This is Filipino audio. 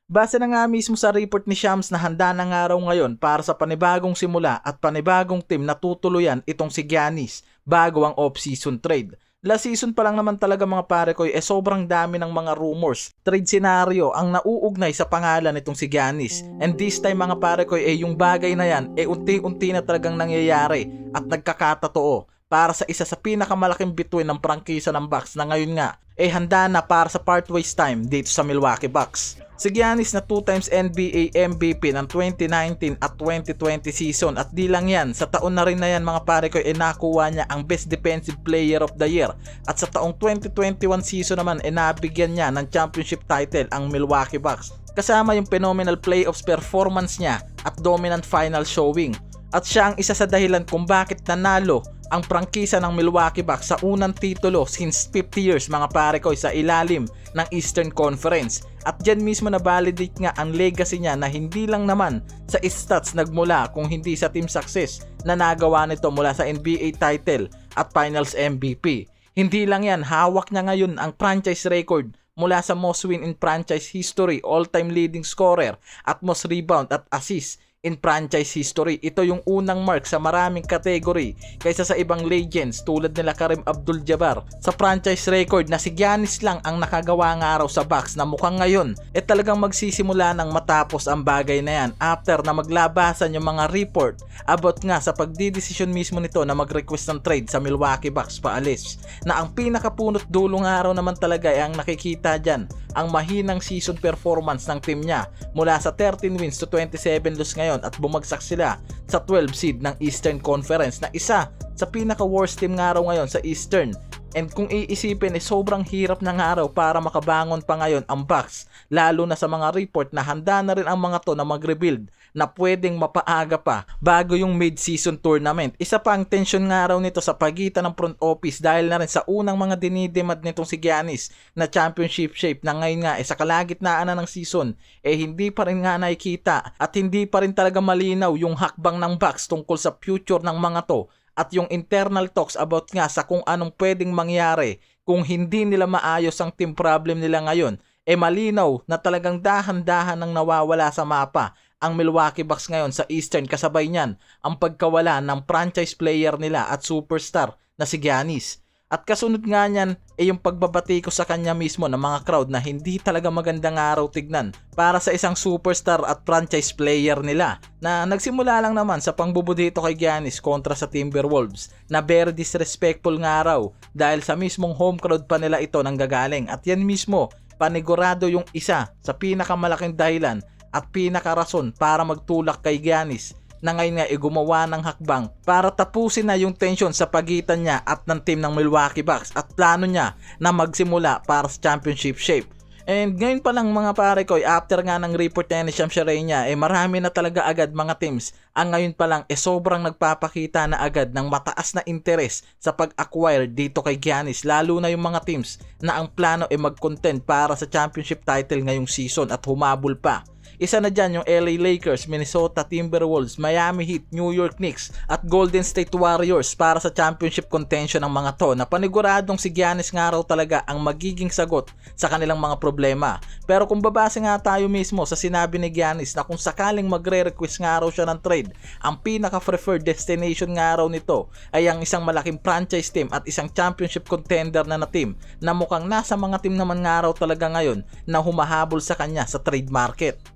Base na nga mismo sa report ni Shams na handa na nga raw ngayon para sa panibagong simula at panibagong team na tutuluyan itong si Giannis bago ang off-season trade. Last season pa lang naman talaga mga pare ko sobrang dami ng mga rumors, trade scenario ang nauugnay sa pangalan nitong si Giannis. And this time mga pare ko yung bagay na yan unti-unti na talagang nangyayari at nagkakatotoo para sa isa sa pinakamalaking bituin ng prangkisa ng Bucks na ngayon nga handa na para sa part ways time dito sa Milwaukee Bucks. Si Giannis na 2 times NBA MVP ng 2019 at 2020 season at di lang yan, sa taon na rin na yan mga pare ko nakuha niya ang Best Defensive Player of the Year at sa taong 2021 season naman nabigyan niya ng championship title ang Milwaukee Bucks kasama yung phenomenal playoffs performance niya at dominant final showing. At siya ang isa sa dahilan kung bakit nanalo ang prangkisa ng Milwaukee Bucks sa unang titulo since 50 years mga pare ko sa ilalim ng Eastern Conference. At dyan mismo na validate nga ang legacy niya na hindi lang naman sa stats nagmula kung hindi sa team success na nagawa nito mula sa NBA title at Finals MVP. Hindi lang yan, hawak niya ngayon ang franchise record mula sa most win in franchise history, all-time leading scorer at most rebound at assist in franchise history. Ito yung unang mark sa maraming category kaysa sa ibang legends tulad nila Kareem Abdul-Jabbar sa franchise record na si Giannis lang ang nakagawa nga araw sa Bucks na mukhang ngayon talagang magsisimula ng matapos ang bagay na yan after na maglabasan yung mga report about nga sa pagdidesisyon mismo nito na mag-request ng trade sa Milwaukee Bucks paalis, na ang pinakapunot dulong araw naman talaga ang nakikita dyan ang mahinang season performance ng team niya mula sa 13 wins to 27 losses ngayon at bumagsak sila sa 12 seed ng Eastern Conference na isa sa pinaka worst team nga raw ngayon sa Eastern. And kung iisipin sobrang hirap na nga raw para makabangon pa ngayon ang Bucks, lalo na sa mga report na handa na rin ang mga to na mag-rebuild na pwedeng mapaaga pa bago yung mid-season tournament. Isa pa ang tension nga raw nito sa pagitan ng front office dahil na rin sa unang mga dinidemand nitong si Giannis na championship shape na ngayon nga sa kalagitnaan na ng season hindi pa rin nga nakikita at hindi pa rin talaga malinaw yung hakbang ng Bucks tungkol sa future ng mga to at yung internal talks about nga sa kung anong pwedeng mangyari kung hindi nila maayos ang team problem nila ngayon. Malinaw na talagang dahan-dahan nang nawawala sa mapa ang Milwaukee Bucks ngayon sa Eastern, kasabay niyan ang pagkawala ng franchise player nila at superstar na si Giannis. At kasunod nga niyan yung pagbabati ko sa kanya mismo ng mga crowd na hindi talaga magandang araw tignan para sa isang superstar at franchise player nila na nagsimula lang naman sa pangbubudito kay Giannis kontra sa Timberwolves na very disrespectful nga raw dahil sa mismong home crowd pa nila ito nanggagaling. At yan mismo panigurado yung isa sa pinakamalaking dahilan at pinakarason para magtulak kay Giannis na ngayon nga gumawa ng hakbang para tapusin na yung tension sa pagitan niya at ng team ng Milwaukee Bucks at plano niya na magsimula para sa championship shape. And ngayon pa lang mga pare ko, after nga ng report ni Shams Charania, marami na talaga agad mga teams ang ngayon pa lang sobrang nagpapakita na agad ng mataas na interes sa pag-acquire dito kay Giannis, lalo na yung mga teams na ang plano mag-contend para sa championship title ngayong season at humabol pa. Isa na dyan yung LA Lakers, Minnesota Timberwolves, Miami Heat, New York Knicks at Golden State Warriors para sa championship contention ng mga to na paniguradong si Giannis nga raw talaga ang magiging sagot sa kanilang mga problema. Pero kung babase nga tayo mismo sa sinabi ni Giannis na kung sakaling magre-request nga raw siya ng trade, ang pinaka-preferred destination nga raw nito ay ang isang malaking franchise team at isang championship contender na team na mukhang nasa mga team naman nga raw talaga ngayon na humahabol sa kanya sa trade market.